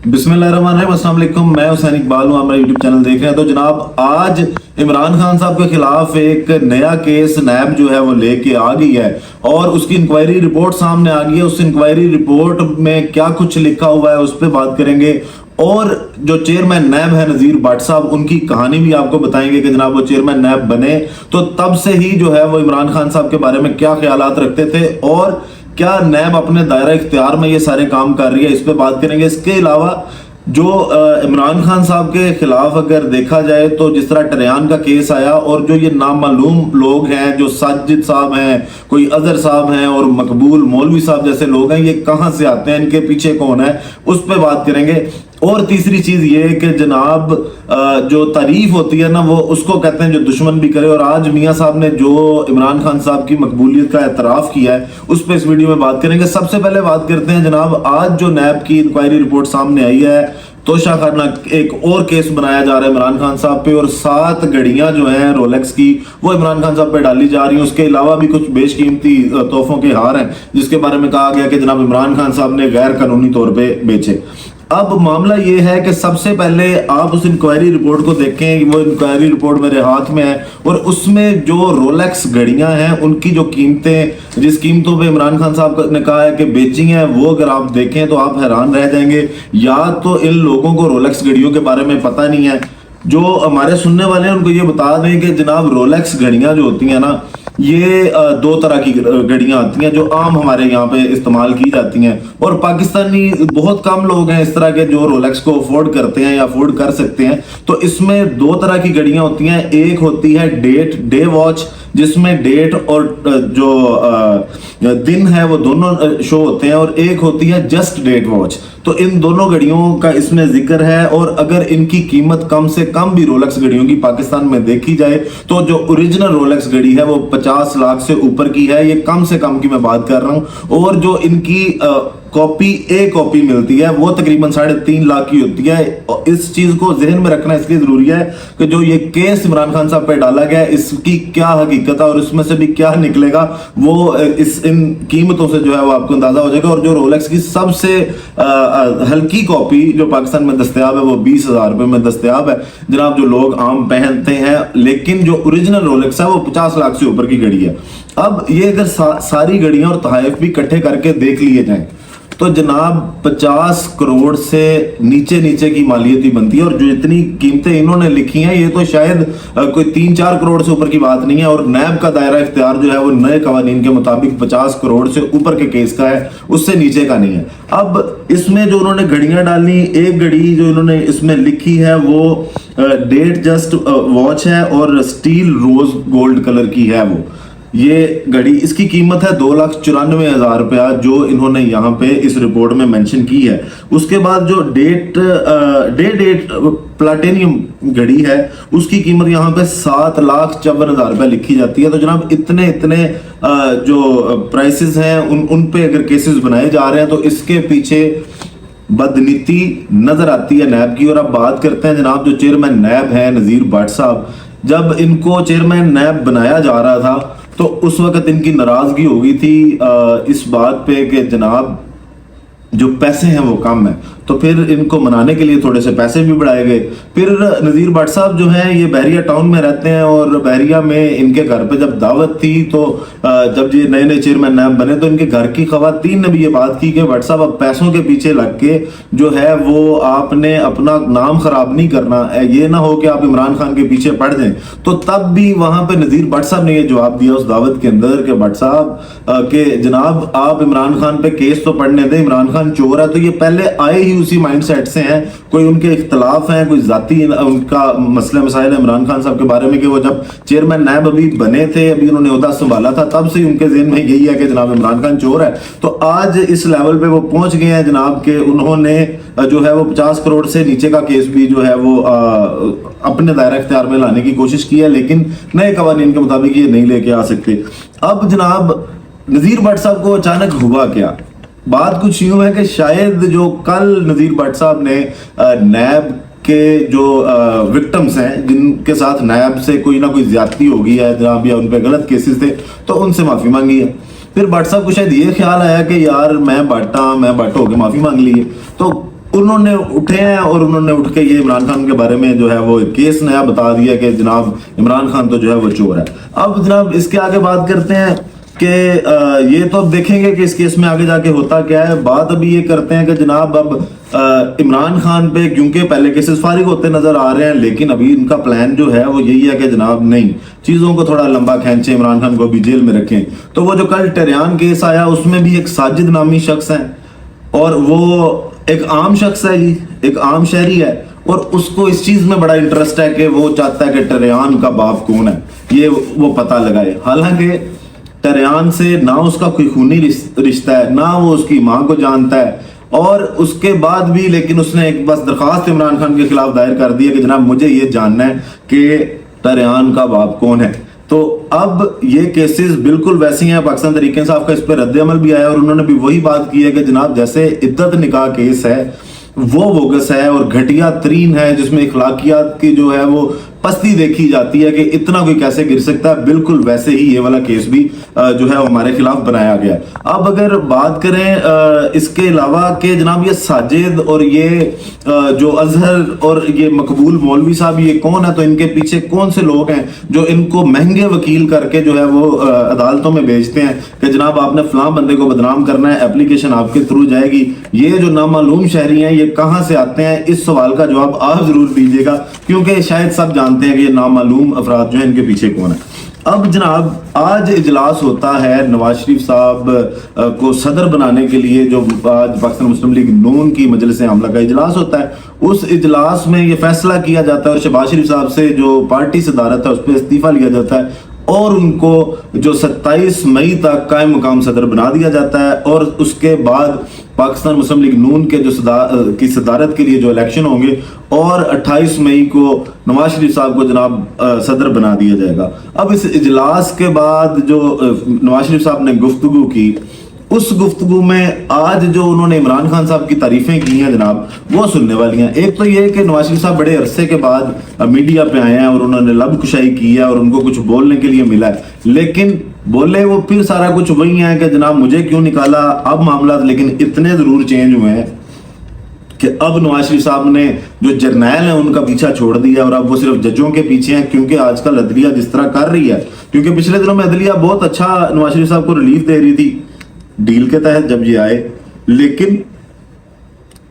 बिस्मिल्लाहिर्रहमानिर्रहीम, अस्सलाम वालेकुम। मैं हुसैन इकबाल हूँ, हमारा यूट्यूब चैनल देख रहे हैं। तो जनाब, आज इमरान खान साहब के खिलाफ एक नया केस नैब जो है वो लेके आ गई है और उसकी इंक्वायरी रिपोर्ट सामने आ गई है। उस इंक्वायरी रिपोर्ट में क्या कुछ लिखा हुआ है उस पर बात करेंगे और जो चेयरमैन नैब है नजीर भट्ट साहब, उनकी कहानी भी आपको बताएंगे कि जनाब वो चेयरमैन नैब बने तो तब से ही जो है वो इमरान खान साहब के बारे में क्या ख्यालात रखते थे और क्या नैब अपने दायरा इख्तियार में ये सारे काम कर रही है, इस पे बात करेंगे। इसके अलावा जो इमरान खान साहब के खिलाफ अगर देखा जाए तो जिस तरह टरयान का केस आया और जो ये नामालूम लोग हैं, जो साजिद साहब हैं, कोई अजहर साहब हैं और मकबूल मौलवी साहब जैसे लोग हैं, ये कहां से आते हैं, इनके पीछे कौन है, उस पर बात करेंगे। और तीसरी चीज ये कि जनाब जो तारीफ होती है ना वो उसको कहते हैं जो दुश्मन भी करे। और आज मियां साहब ने जो इमरान खान साहब की मकबूलियत का एतराफ किया है उस पर इस वीडियो में बात करेंगे। सबसे पहले बात करते हैं जनाब, आज जो नैब की इंक्वायरी रिपोर्ट सामने आई है, तोशा खाना एक और केस बनाया जा रहा है इमरान खान साहब पे और 7 घड़ियां जो हैं रोलेक्स की वो इमरान खान साहब पे डाली जा रही हैं। उसके अलावा भी कुछ बेशकीमती तोहफों के हार हैं जिसके बारे में कहा गया कि जनाब इमरान खान साहब ने गैर कानूनी तौर पे बेचे। अब मामला ये है कि सबसे पहले आप उस इंक्वायरी रिपोर्ट को देखें। वो इंक्वायरी रिपोर्ट मेरे हाथ में है और उसमें जो रोलेक्स घड़ियां हैं उनकी जो कीमतें, जिस कीमतों पे इमरान खान साहब ने कहा है कि बेची हैं, वो अगर आप देखें तो आप हैरान रह जाएंगे। या तो इन लोगों को रोलेक्स घड़ियों के बारे में पता नहीं है। जो हमारे सुनने वाले हैं उनको ये बता दें कि जनाब रोलेक्स घड़ियां जो होती हैं ना, ये 2 तरह की घड़ियां आती हैं जो आम हमारे यहाँ पे इस्तेमाल की जाती हैं और पाकिस्तानी बहुत कम लोग हैं इस तरह के जो रोलेक्स को अफोर्ड करते हैं या अफोर्ड कर सकते हैं। तो इसमें 2 तरह की घड़ियां होती हैं। एक होती है डे वॉच, जिसमें डेट और जो दिन है वो दोनों शो होते हैं, और एक होती है जस्ट डेट वॉच। तो इन दोनों घड़ियों का इसमें जिक्र है और अगर इनकी कीमत कम से कम भी रोलेक्स घड़ियों की पाकिस्तान में देखी जाए तो जो ओरिजिनल रोलेक्स घड़ी है वो 50 लाख से ऊपर की है। ये कम से कम की मैं बात कर रहा हूं। और जो इनकी कॉपी मिलती है वो तकरीबन 3.5 लाख की होती है। इस चीज को जहन में रखना इसलिए जरूरी है कि जो ये केस इमरान खान साहब पे डाला गया है इसकी क्या हकीकत है और इसमें से भी क्या निकलेगा, वो इन कीमतों से जो है वो आपको अंदाजा हो जाएगा। और जो रोलेक्स की सबसे हल्की कॉपी जो पाकिस्तान में दस्तयाब है वो 20,000 रुपए में दस्तयाब है जनाब, जो लोग आम पहनते हैं। लेकिन जो ओरिजिनल रोलेक्स है वो 50 लाख से ऊपर की घड़ी है। अब ये अगर सारी घड़ियां और तोहफे भी इकट्ठे करके देख लिए जाएं तो जनाब 50 करोड़ से नीचे की मालियत ही बनती है। और जो इतनी कीमतें इन्होंने लिखी हैं ये तो शायद कोई 3-4 करोड़ से ऊपर की बात नहीं है। और नैब का दायरा इख्तियार जो है वो नए कवानीन के मुताबिक 50 करोड़ से ऊपर के केस का है, उससे नीचे का नहीं है। अब इसमें जो उन्होंने घड़ियां डाली, एक घड़ी जो इन्होंने इसमें लिखी है वो डेट जस्ट वॉच है और स्टील रोज गोल्ड कलर की है वो ये घड़ी। इसकी कीमत है 2,94,000 रुपया जो इन्होंने यहाँ पे इस रिपोर्ट में मेंशन की है। उसके बाद जो डेट प्लैटिनियम घड़ी है उसकी कीमत यहाँ पे 7,54,000 रुपया लिखी जाती है। तो जनाब इतने जो प्राइसेस हैं उन पे अगर केसेस बनाए जा रहे हैं तो इसके पीछे बदनीति नजर आती है नैब की। और अब बात करते हैं जनाब जो चेयरमैन नैब है नजीर भट्ट साहब, जब इनको चेयरमैन नैब बनाया जा रहा था तो उस वक्त इनकी नाराजगी हो गई थी इस बात पे कि जनाब जो पैसे हैं वो कम है, तो फिर इनको मनाने के लिए थोड़े से पैसे भी बढ़ाए गए। फिर नजीर भट्ट साहब जो हैं ये बहरिया टाउन में रहते हैं और बहरिया में इनके घर पे जब दावत थी तो जब ये नए चेयरमैन नैब बने तो इनके घर की खवातीन ने भी ये बात की कि भट्ट साहब अब पैसों के पीछे लग के जो है वो आपने अपना नाम खराब नहीं करना, ये ना हो कि आप इमरान खान के पीछे पड़ जाएं। तो तब भी वहां पे नजीर भट्ट साहब ने ये जवाब दिया उस दावत के अंदर कि भट्ट साहब के जनाब आप इमरान खान पे केस तो पढ़ने दें, इमरान खान चोर है। तो ये पहले आए ही उसी माइंडसेट से हैं, कोई उनके इख्तलाफ हैं, कोई जाती उनका मसले मसाइल है इमरान खान साहब के बारे में कि वो जब चेयरमैन नैब अभी बने थे, अभी उन्होंने ओहदा संभाला था, तब से उनके ज़हन में यही है कि जनाब इमरान खान चोर है। तो आज इस लेवल पे वो पहुंच गए हैं जनाब के उन्होंने जो है वो 50 करोड़ से नीचे का केस भी जो है वो अपने दायरा इख्तियार में लाने की कोशिश की है, लेकिन नए कवानीन के मुताबिक ये नहीं लेके आ सकते। अब जनाब नजीर भट्ट साहब को अचानक हुआ क्या? बात कुछ यूं है कि शायद जो कल नजीर भट्ट साहब ने नैब के जो विक्टिम्स हैं जिनके साथ नैब से कोई ना कोई ज्यादती हो गई है जनाब या उन पे गलत केसेस थे तो उनसे माफी मांगी है। फिर भट्ट साहब को शायद ये ख्याल आया कि यार मैं भट्ट होके माफी मांग ली है, तो उन्होंने उठे हैं और उन्होंने उठ के ये इमरान खान के बारे में जो है वो केस नया बता दिया कि जनाब इमरान खान तो जो है वो चोर है। अब जनाब इसके आगे बात करते हैं कि ये तो अब देखेंगे कि इस केस में आगे जाके होता क्या है। बात अभी ये करते हैं कि जनाब अब इमरान खान पे क्योंकि पहले केसेस फारिग होते नजर आ रहे हैं, लेकिन अभी इनका प्लान जो है वो यही है कि जनाब नहीं, चीजों को थोड़ा लंबा खींचे, इमरान खान को भी जेल में रखें। तो वो जो कल टेरियान केस आया उसमें भी एक साजिद नामी शख्स है और वो एक आम शख्स है जी, एक आम शहरी है, और उसको इस चीज में बड़ा इंटरेस्ट है कि वो चाहता है कि टेरियान का बाप कौन है ये वो पता लगाए। हालांकि टेरियान से ना उसका कोई खूनी रिश्ता है, ना वो उसकी माँ को जानता है, और उसके बाद भी लेकिन उसने एक बस दरखास्त इमरान खान के खिलाफ दायर कर दी है कि जनाब मुझे ये जानना है कि टेरियान का बाप कौन है। तो अब ये केसेस बिल्कुल वैसी हैं। पाकिस्तान तहरीक इंसाफ का इस पर रद्द अमल भी आया और उन्होंने भी वही बात की है कि जनाब जैसे इद्दत निकाह केस है वो बोगस है और घटिया तरीन है, जिसमें इखलाकियात की जो है वो पस्ती देखी जाती है कि इतना कोई कैसे गिर सकता है, बिल्कुल वैसे ही ये वाला केस भी जो है हमारे खिलाफ बनाया गया। अब अगर बात करें इसके अलावा कि जनाब ये साजिद और ये जो अजहर और ये मकबूल मौलवी साहब ये कौन है, तो इनके पीछे कौन से लोग हैं जो इनको महंगे वकील करके जो है वो अदालतों में भेजते हैं कि जनाब आपने फलां बंदे को बदनाम करना है, एप्लीकेशन आपके थ्रू जाएगी। ये जो नामालूम शहरी हैं ये कहां से आते हैं, इस सवाल का जवाब आप जरूर दीजिएगा, क्योंकि शायद सब जानते हैं कि ये नामालूम अफराद जो है इनके पीछे कौन है। अब जनाब आज इजलास होता है नवाज शरीफ साहब को सदर बनाने के लिए, जो आज पाकिस्तान मुस्लिम लीग नून की मजलिस आमला का इजलास होता है। उस इजलास में ये फैसला किया जाता है और शहबाज शरीफ साहब से जो पार्टी सदारत है उस पर इस्तीफा लिया जाता है और उनको जो 27 मई तक कायम मुकाम सदर बना दिया जाता है। और उसके बाद पाकिस्तान मुस्लिम लीग नून के जो की सदारत के लिए जो इलेक्शन होंगे और 28 मई को नवाज शरीफ साहब को जनाब सदर बना दिया जाएगा। अब इस इजलास के बाद जो नवाज शरीफ साहब ने गुफ्तगू की, उस गुफ्तगू में आज जो उन्होंने इमरान खान साहब की तारीफें की हैं जनाब वो सुनने वाली हैं। एक तो ये कि नवाज शरीफ साहब बड़े अरसे के बाद मीडिया पे आए हैं और उन्होंने लब कुशाई की है और उनको कुछ बोलने के लिए मिला है, लेकिन बोले वो फिर सारा कुछ वही है कि जनाब मुझे क्यों निकाला। अब मामला लेकिन इतने जरूर चेंज हुए हैं कि अब नवाज शरीफ साहब ने जो जर्नैल है उनका पीछा छोड़ दिया और अब वो सिर्फ जजों के पीछे हैं, क्योंकि आजकल अदलिया जिस तरह कर रही है, क्योंकि पिछले दिनों में अदलिया बहुत अच्छा नवाज शरीफ साहब को रिलीफ दे रही थी डील के तहत जब ये आए, लेकिन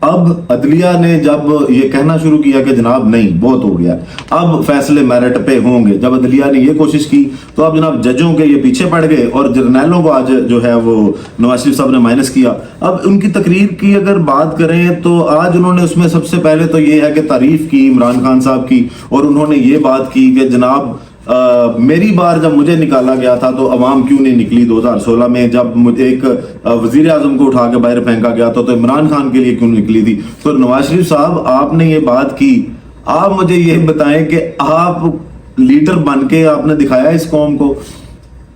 अब अदलिया ने जब ये कहना शुरू किया कि जनाब नहीं बहुत हो गया, अब फैसले मेरिट पे होंगे, जब अदलिया ने ये कोशिश की तो अब जनाब जजों के ये पीछे पड़ गए और जर्नैलों को आज जो है वो नवाज शरीफ साहब ने माइनस किया। अब उनकी तकरीर की अगर बात करें तो आज उन्होंने उसमें सबसे पहले तो ये है कि तारीफ की इमरान खान साहब की, और उन्होंने ये बात की कि जनाब मेरी बार जब मुझे निकाला गया था तो अवाम क्यों नहीं निकली 2016 में, जब मुझे एक वजीर आजम को उठा के बाहर फेंका गया तो इमरान खान के लिए क्यों निकली थी। तो नवाज शरीफ साहब आपने ये बात की, आप मुझे ये बताएं कि आप लीडर बन के आपने दिखाया इस कौम को।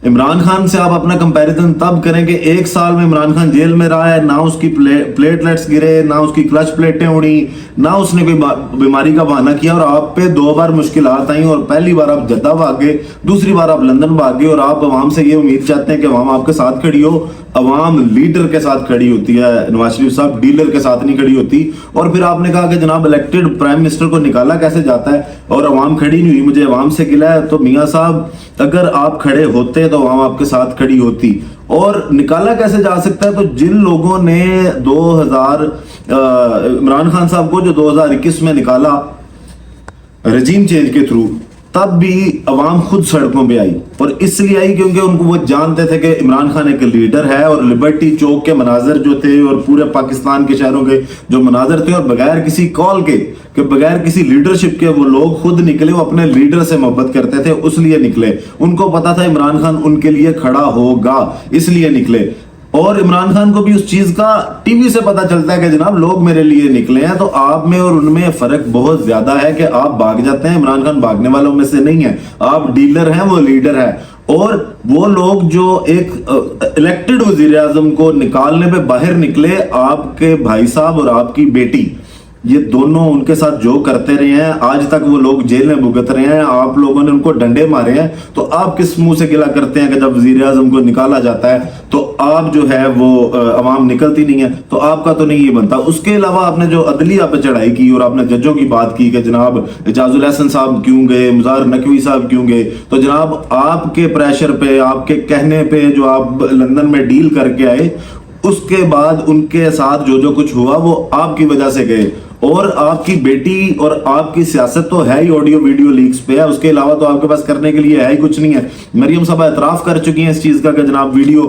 इमरान खान से आप अपना कंपैरिजन तब करें कि एक साल में इमरान खान जेल में रहा है, ना उसकी प्लेटलेट्स गिरे, ना उसकी क्लच प्लेटें उड़ी, ना उसने कोई बीमारी का बहाना किया, और आप पे 2 बार मुश्किलात आई और पहली बार आप जद्दा भाग गए, दूसरी बार आप लंदन भाग गए, और आप अवाम से ये उम्मीद चाहते हैं कि अवाम आपके साथ खड़ी हो। अवाम लीडर के साथ खड़ी होती है, नवाज शरीफ साहब डीलर के साथ नहीं खड़ी होती। और फिर आपने कहा कि जनाब इलेक्टेड प्राइम मिनिस्टर को निकाला कैसे जाता है और अवाम खड़ी नहीं हुई, मुझे अवाम से गिला है। तो मियाँ साहब अगर आप खड़े होते तो अवाम आपके साथ खड़ी होती, और निकाला कैसे जा सकता है। तो जिन लोगों ने 2000 इमरान खान साहब को जो 2021 में निकाला रजीम चेंज के थ्रू, तब भी अवाम खुद सड़कों पे आई, और इसलिए आई क्योंकि उनको वो जानते थे कि इमरान खान एक लीडर है। और लिबर्टी चौक के मनाजर जो थे और पूरे पाकिस्तान के शहरों के जो मनाजर थे, और बगैर किसी कॉल के बगैर किसी लीडरशिप के वो लोग खुद निकले, वो अपने लीडर से मोहब्बत करते थे उसलिए निकले। उनको पता था इमरान खान उनके लिए खड़ा होगा इसलिए निकले। और इमरान खान को भी उस चीज का टीवी से पता चलता है कि जनाब लोग मेरे लिए निकले हैं। तो आप में और उनमें फर्क बहुत ज्यादा है कि आप भाग जाते हैं, इमरान खान भागने वालों में से नहीं है। आप डीलर हैं, वो लीडर है। और वो लोग जो एक इलेक्टेड वजीर आजम को निकालने पे बाहर निकले, आपके भाई साहब और आपकी बेटी, ये दोनों उनके साथ जो करते रहे हैं, आज तक वो लोग जेल में भुगत रहे हैं, आप लोगों ने उनको डंडे मारे हैं, तो आप किस मुंह से गिला करते हैं कि जब वजीर आजम को निकाला जाता है तो आप जो है वो अवाम निकलती नहीं है, तो आपका तो नहीं ये बनता। उसके अलावा आपने जो अदलिया पे चढ़ाई की और आपने जजों की बात की कि जनाब एजाजुल हसन साहब क्यों गए, मुज़ार नकवी साहब क्यों गए, तो जनाब आपके प्रेशर पे, आपके कहने पे जो आप लंदन में डील करके आए, उसके बाद उनके साथ जो जो कुछ हुआ वो आपकी वजह से गए। और आपकी बेटी और आपकी सियासत तो है ही ऑडियो वीडियो लीक्स पे है, उसके अलावा तो आपके पास करने के लिए है ही कुछ नहीं है। मरियम साहब एतराफ कर चुकी हैं इस चीज का कि जनाब वीडियो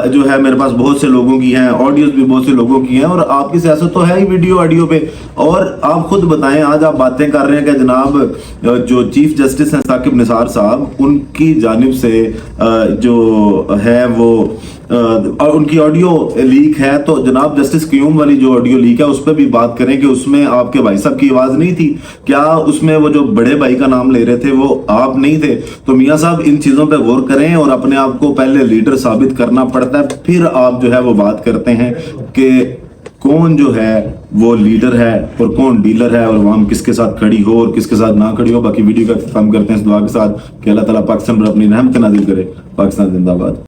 जो है मेरे पास बहुत से लोगों की हैं, ऑडियोज भी बहुत से लोगों की हैं, और आपकी सियासत तो है ही वीडियो ऑडियो पे। और आप खुद बताएं, आज आप बातें कर रहे हैं कि जनाब जो चीफ जस्टिस हैं साकिब निसार साहब, उनकी जानिब से जो है वो और उनकी ऑडियो लीक है, तो जनाब जस्टिस क्यूम वाली जो ऑडियो लीक है उस पर भी बात करें कि उसमें आपके भाई साहब की आवाज नहीं थी क्या? उसमें वो जो बड़े भाई का नाम ले रहे थे वो आप नहीं थे? तो मियां साहब इन चीजों पे गौर करें, और अपने आप को पहले लीडर साबित करना पड़ता है, फिर आप जो है वो बात करते हैं कि कौन जो है वो लीडर है और कौन डीलर है, और अवाम किसके साथ खड़ी हो और किसके साथ ना खड़ी हो। बाकी वीडियो का खत्म करते हैं इस दुआ के साथ कि अल्लाह ताला पाकिस्तान पर अपनी रहमत नाज़िल करे। पाकिस्तान जिंदाबाद।